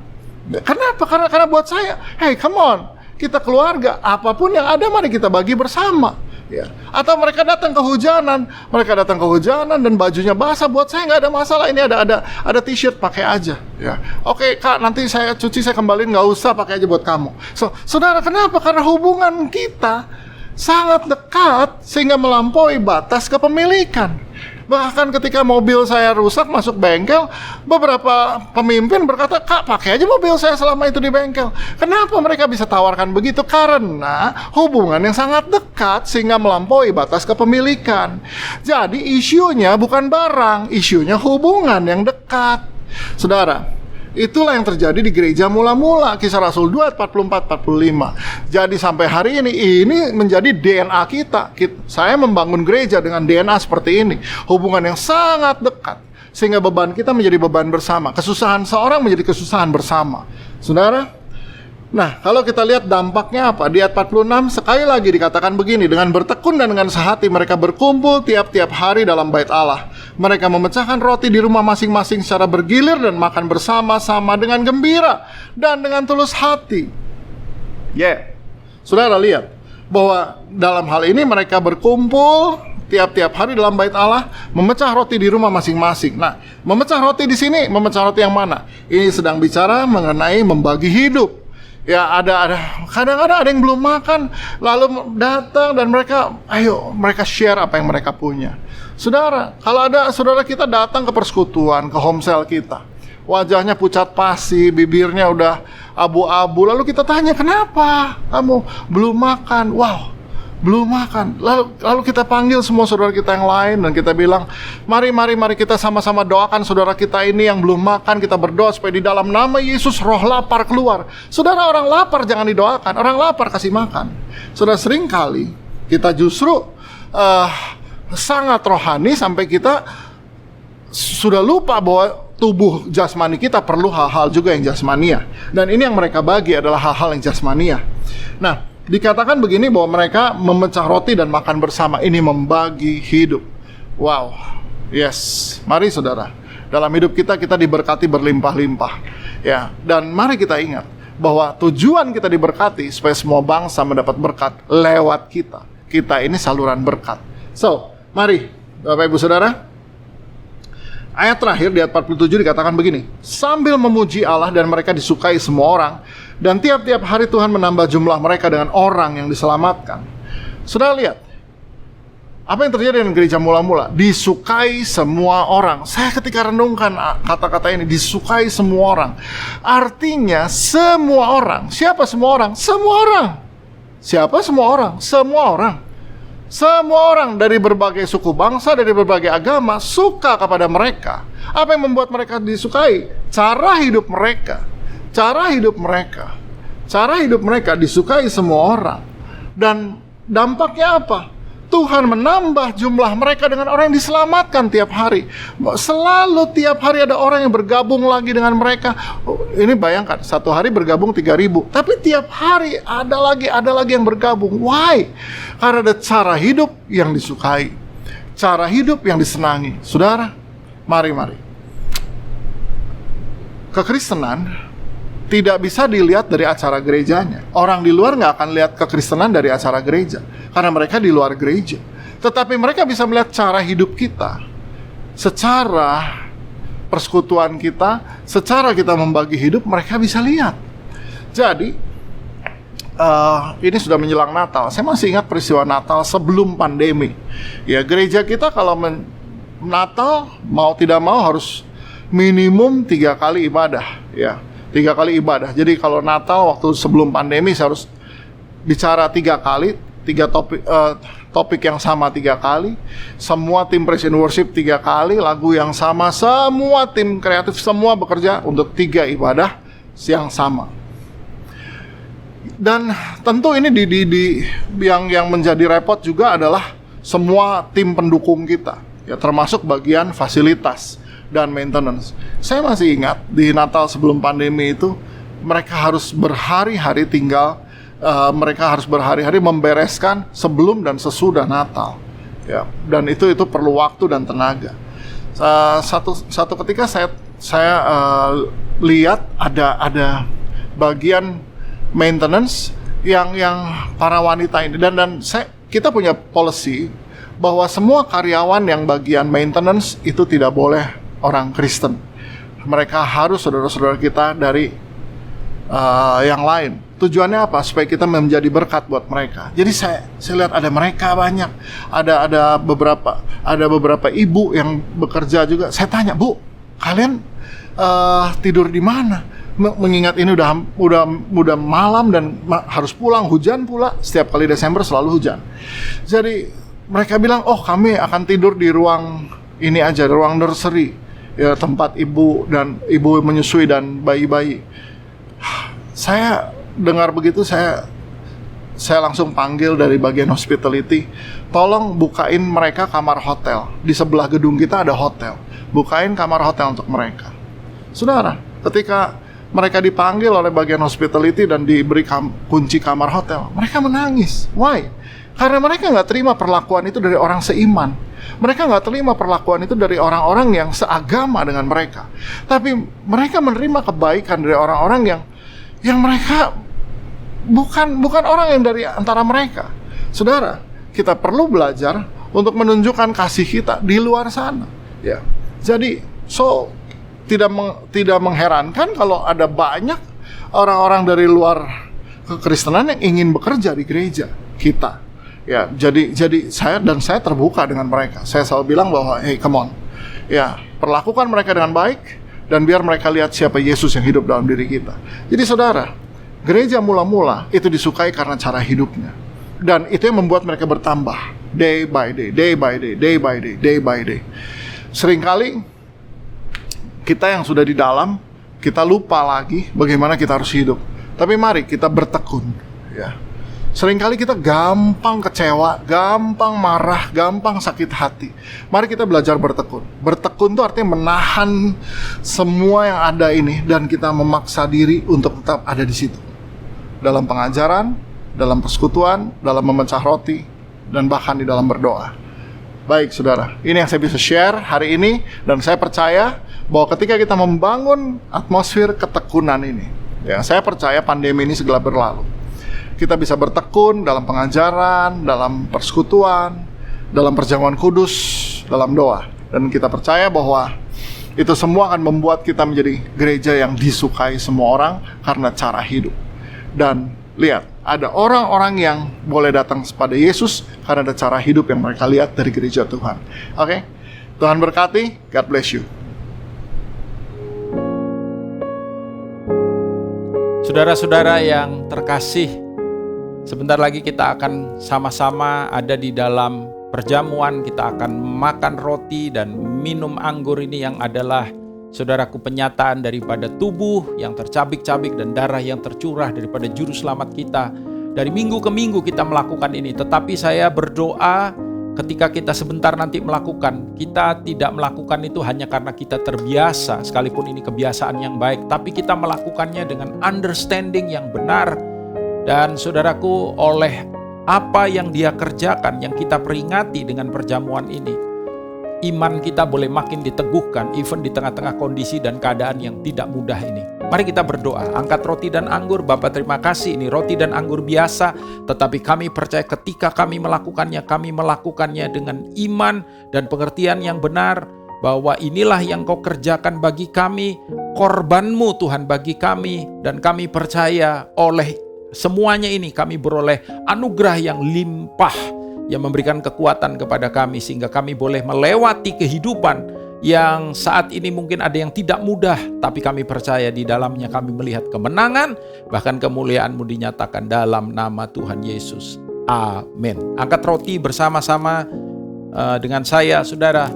Kenapa? Karena buat saya, hey, come on, kita keluarga, apapun yang ada mari kita bagi bersama. Ya. Atau mereka datang kehujanan dan bajunya basah, buat saya nggak ada masalah. Ini ada t-shirt, pakai aja. Ya. Oke kak, nanti saya cuci, saya kembaliin, nggak usah, pakai aja buat kamu. So, saudara, kenapa? Karena hubungan kita sangat dekat sehingga melampaui batas kepemilikan. Bahkan ketika mobil saya rusak masuk bengkel, beberapa pemimpin berkata, kak, pakai aja mobil saya selama itu di bengkel. Kenapa mereka bisa tawarkan begitu? Karena hubungan yang sangat dekat sehingga melampaui batas kepemilikan. Jadi isunya bukan barang, isunya hubungan yang dekat. Saudara, itulah yang terjadi di gereja mula-mula, Kisah Rasul 2, 44-45. Jadi sampai hari ini menjadi DNA kita. Saya membangun gereja dengan DNA seperti ini. Hubungan yang sangat dekat. Sehingga beban kita menjadi beban bersama. Kesusahan seorang menjadi kesusahan bersama. Saudara, nah, kalau kita lihat dampaknya apa? Di ayat 46 sekali lagi dikatakan begini, dengan bertekun dan dengan sehati mereka berkumpul tiap-tiap hari dalam bait Allah. Mereka memecahkan roti di rumah masing-masing secara bergilir dan makan bersama-sama dengan gembira dan dengan tulus hati. Saudara lihat bahwa dalam hal ini mereka berkumpul tiap-tiap hari dalam bait Allah, memecah roti di rumah masing-masing. Nah, memecah roti di sini, memecah roti yang mana? Ini sedang bicara mengenai membagi hidup. Ya, ada kadang-kadang ada yang belum makan, lalu datang dan mereka share apa yang mereka punya. Saudara, kalau ada saudara kita datang ke persekutuan, ke home cell kita, wajahnya pucat pasi, bibirnya udah abu-abu, lalu kita tanya, kenapa kamu belum makan? Wow, belum makan. Lalu kita panggil semua saudara kita yang lain dan kita bilang, mari kita sama-sama doakan saudara kita ini yang belum makan. Kita berdoa supaya di dalam nama Yesus roh lapar keluar. Saudara, orang lapar jangan didoakan, orang lapar kasih makan. Saudara, sering kali kita justru sangat rohani sampai kita sudah lupa bahwa tubuh jasmani kita perlu hal-hal juga yang jasmania. Dan ini yang mereka bagi adalah hal-hal yang jasmania. Nah, dikatakan begini bahwa mereka memecah roti dan makan bersama. Ini membagi hidup. Wow. Yes. Mari saudara, dalam hidup kita diberkati berlimpah-limpah. Ya, dan mari kita ingat bahwa tujuan kita diberkati supaya semua bangsa mendapat berkat lewat kita. Kita ini saluran berkat. So, mari Bapak Ibu Saudara, ayat terakhir di ayat 47 dikatakan begini, sambil memuji Allah dan mereka disukai semua orang, dan tiap-tiap hari Tuhan menambah jumlah mereka dengan orang yang diselamatkan. Saudara lihat, apa yang terjadi dengan gereja mula-mula? Disukai semua orang. Saya ketika renungkan kata-kata ini, disukai semua orang. Artinya semua orang. Siapa semua orang? Semua orang. Siapa semua orang? Semua orang. Semua orang dari berbagai suku bangsa, dari berbagai agama suka kepada mereka. Apa yang membuat mereka disukai? Cara hidup mereka. Cara hidup mereka disukai semua orang. Dan dampaknya apa? Tuhan menambah jumlah mereka dengan orang yang diselamatkan tiap hari. Selalu tiap hari ada orang yang bergabung lagi dengan mereka. Ini bayangkan, satu hari bergabung 3.000. Tapi tiap hari ada lagi yang bergabung. Why? Karena ada cara hidup yang disukai. Cara hidup yang disenangi. Saudara, mari. Kekristenan tidak bisa dilihat dari acara gerejanya. Orang di luar nggak akan lihat kekristenan dari acara gereja, karena mereka di luar gereja. Tetapi mereka bisa melihat cara hidup kita, secara persekutuan kita, secara kita membagi hidup, mereka bisa lihat. Jadi, ini sudah menjelang Natal. Saya masih ingat peristiwa Natal sebelum pandemi. Ya, gereja kita kalau Natal mau tidak mau harus minimum 3 kali ibadah. Ya. 3 kali ibadah. Jadi kalau Natal waktu sebelum pandemi saya harus bicara 3 kali, 3 topik yang sama 3 kali, semua tim praise and worship 3 kali, lagu yang sama, semua tim kreatif semua bekerja untuk 3 ibadah yang sama. Dan tentu ini yang menjadi repot juga adalah semua tim pendukung kita, ya, termasuk bagian fasilitas. dan maintenance. Saya masih ingat di Natal sebelum pandemi itu, mereka harus berhari-hari mereka harus berhari-hari membereskan sebelum dan sesudah Natal. Ya, dan itu perlu waktu dan tenaga. Satu ketika saya lihat ada bagian maintenance yang para wanita ini, dan kita punya policy bahwa semua karyawan yang bagian maintenance itu tidak boleh orang Kristen. Mereka harus saudara-saudara kita dari yang lain. Tujuannya apa? Supaya kita menjadi berkat buat mereka. Jadi saya lihat ada mereka banyak. Ada beberapa ibu yang bekerja juga. Saya tanya, "Bu, kalian tidur di mana?" Mengingat ini udah malam dan harus pulang, hujan pula. Setiap kali Desember selalu hujan. Jadi mereka bilang, "Oh, kami akan tidur di ruang ini aja, ruang nursery, ya, tempat ibu menyusui dan bayi-bayi." Saya dengar begitu, saya langsung panggil dari bagian hospitality, "Tolong bukain mereka kamar hotel. Di sebelah gedung kita ada hotel. Bukain kamar hotel untuk mereka." Saudara, ketika mereka dipanggil oleh bagian hospitality dan diberi kunci kamar hotel, mereka menangis. Why? Karena mereka nggak terima perlakuan itu dari orang seiman. Mereka nggak terima perlakuan itu dari orang-orang yang seagama dengan mereka. Tapi mereka menerima kebaikan dari orang-orang yang mereka bukan orang yang dari antara mereka. Saudara, kita perlu belajar untuk menunjukkan kasih kita di luar sana. Ya, jadi tidak mengherankan kalau ada banyak orang-orang dari luar kekristenan yang ingin bekerja di gereja kita. Ya, jadi saya terbuka dengan mereka. Saya selalu bilang bahwa, "Hey, come on, ya, perlakukan mereka dengan baik dan biar mereka lihat siapa Yesus yang hidup dalam diri kita." Jadi saudara, gereja mula-mula itu disukai karena cara hidupnya, dan itu yang membuat mereka bertambah day by day, day by day, day by day, day by day. Seringkali kita yang sudah di dalam, kita lupa lagi bagaimana kita harus hidup. Tapi mari kita bertekun, ya. Seringkali kita gampang kecewa, gampang marah, gampang sakit hati. Mari kita belajar bertekun. Bertekun itu artinya menahan semua yang ada ini dan kita memaksa diri untuk tetap ada di situ. Dalam pengajaran, dalam persekutuan, dalam memecah roti, dan bahkan di dalam berdoa. Baik saudara, ini yang saya bisa share hari ini, dan saya percaya bahwa ketika kita membangun atmosfer ketekunan ini, ya, saya percaya pandemi ini segera berlalu. Kita bisa bertekun dalam pengajaran, dalam persekutuan, dalam perjamuan kudus, dalam doa. Dan kita percaya bahwa itu semua akan membuat kita menjadi gereja yang disukai semua orang karena cara hidup. Dan lihat, ada orang-orang yang boleh datang kepada Yesus karena ada cara hidup yang mereka lihat dari gereja Tuhan. Oke? Tuhan berkati, God bless you. Saudara-saudara yang terkasih, sebentar lagi kita akan sama-sama ada di dalam perjamuan. Kita akan makan roti dan minum anggur ini yang adalah, saudaraku, penyataan daripada tubuh yang tercabik-cabik dan darah yang tercurah daripada juru selamat kita. Dari minggu ke minggu kita melakukan ini. Tetapi saya berdoa ketika kita sebentar nanti melakukan, kita tidak melakukan itu hanya karena kita terbiasa, sekalipun ini kebiasaan yang baik, tapi kita melakukannya dengan understanding yang benar. Dan saudaraku, oleh apa yang dia kerjakan, yang kita peringati dengan perjamuan ini, iman kita boleh makin diteguhkan, even di tengah-tengah kondisi dan keadaan yang tidak mudah ini. Mari kita berdoa. Angkat roti dan anggur. Bapa, terima kasih, ini roti dan anggur biasa, tetapi kami percaya ketika kami melakukannya dengan iman dan pengertian yang benar, bahwa inilah yang Kau kerjakan bagi kami, korban-Mu Tuhan bagi kami, dan kami percaya oleh semuanya ini kami beroleh anugerah yang limpah yang memberikan kekuatan kepada kami sehingga kami boleh melewati kehidupan yang saat ini mungkin ada yang tidak mudah, tapi kami percaya di dalamnya kami melihat kemenangan, bahkan kemuliaan-Mu dinyatakan dalam nama Tuhan Yesus. Amin. Angkat roti bersama-sama dengan saya, saudara.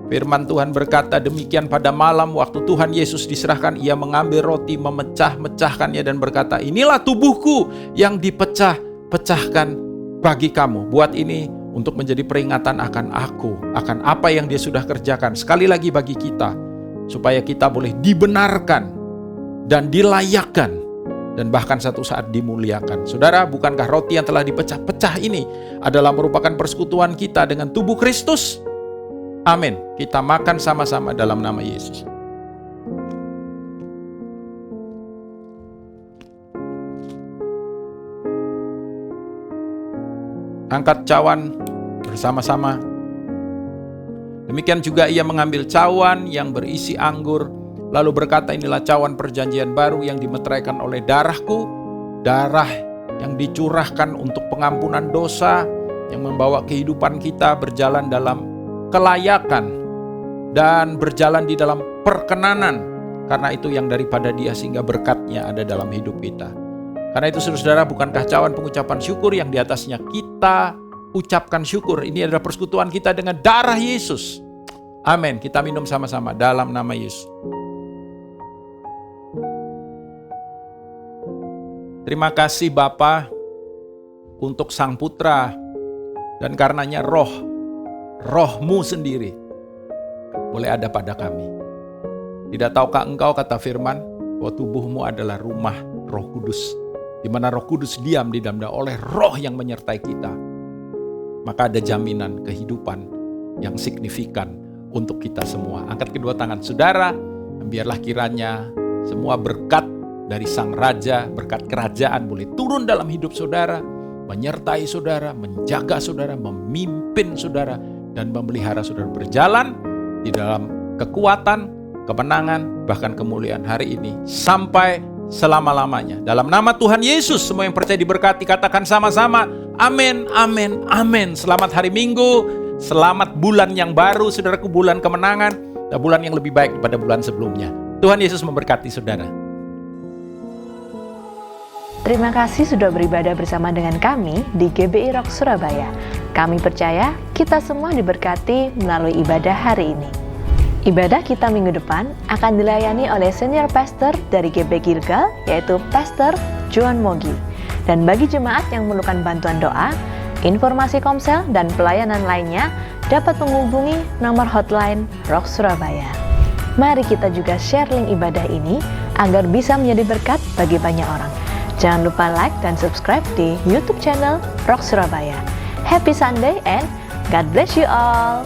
Firman Tuhan berkata demikian, pada malam waktu Tuhan Yesus diserahkan, Ia mengambil roti, memecah-mecahkannya dan berkata, "Inilah tubuhku yang dipecah-pecahkan bagi kamu. Buat ini untuk menjadi peringatan akan aku, akan apa yang Dia sudah kerjakan." Sekali lagi bagi kita, supaya kita boleh dibenarkan dan dilayakkan dan bahkan satu saat dimuliakan. Saudara, bukankah roti yang telah dipecah-pecah ini adalah merupakan persekutuan kita dengan tubuh Kristus? Amin. Kita makan sama-sama dalam nama Yesus. Angkat cawan bersama-sama. Demikian juga ia mengambil cawan yang berisi anggur, lalu berkata, inilah cawan perjanjian baru yang dimeteraikan oleh darahku, darah yang dicurahkan untuk pengampunan dosa, yang membawa kehidupan kita berjalan dalam kelayakan dan berjalan di dalam perkenanan, karena itu yang daripada Dia sehingga berkat-Nya ada dalam hidup kita. Karena itu saudara, bukankah cawan pengucapan syukur yang di atasnya kita ucapkan syukur, ini adalah persekutuan kita dengan darah Yesus. Amin. Kita minum sama-sama dalam nama Yesus. Terima kasih Bapa untuk Sang Putra, dan karenanya Roh-Mu sendiri boleh ada pada kami. Tidak tahukah engkau, kata firman, bahwa tubuhmu adalah rumah Roh Kudus, di mana Roh Kudus diam di dalam oleh Roh yang menyertai kita. Maka ada jaminan kehidupan yang signifikan untuk kita semua. Angkat kedua tangan saudara, biarlah kiranya semua berkat dari Sang Raja, berkat kerajaan boleh turun dalam hidup saudara, menyertai saudara, menjaga saudara, memimpin saudara, dan memelihara saudara berjalan di dalam kekuatan, kemenangan, bahkan kemuliaan hari ini sampai selama-lamanya. Dalam nama Tuhan Yesus, semua yang percaya diberkati, katakan sama-sama, amin, amin, amin. Selamat hari Minggu, selamat bulan yang baru, saudaraku, bulan kemenangan, dan bulan yang lebih baik daripada bulan sebelumnya. Tuhan Yesus memberkati saudara. Terima kasih sudah beribadah bersama dengan kami di GBI Rock Surabaya. Kami percaya kita semua diberkati melalui ibadah hari ini. Ibadah kita minggu depan akan dilayani oleh senior pastor dari GB Gilgal, yaitu Pastor John Mogi. Dan bagi jemaat yang memerlukan bantuan doa, informasi komsel dan pelayanan lainnya dapat menghubungi nomor hotline Rock Surabaya. Mari kita juga share link ibadah ini agar bisa menjadi berkat bagi banyak orang. Jangan lupa like dan subscribe di YouTube channel Rock Surabaya. Happy Sunday and God bless you all.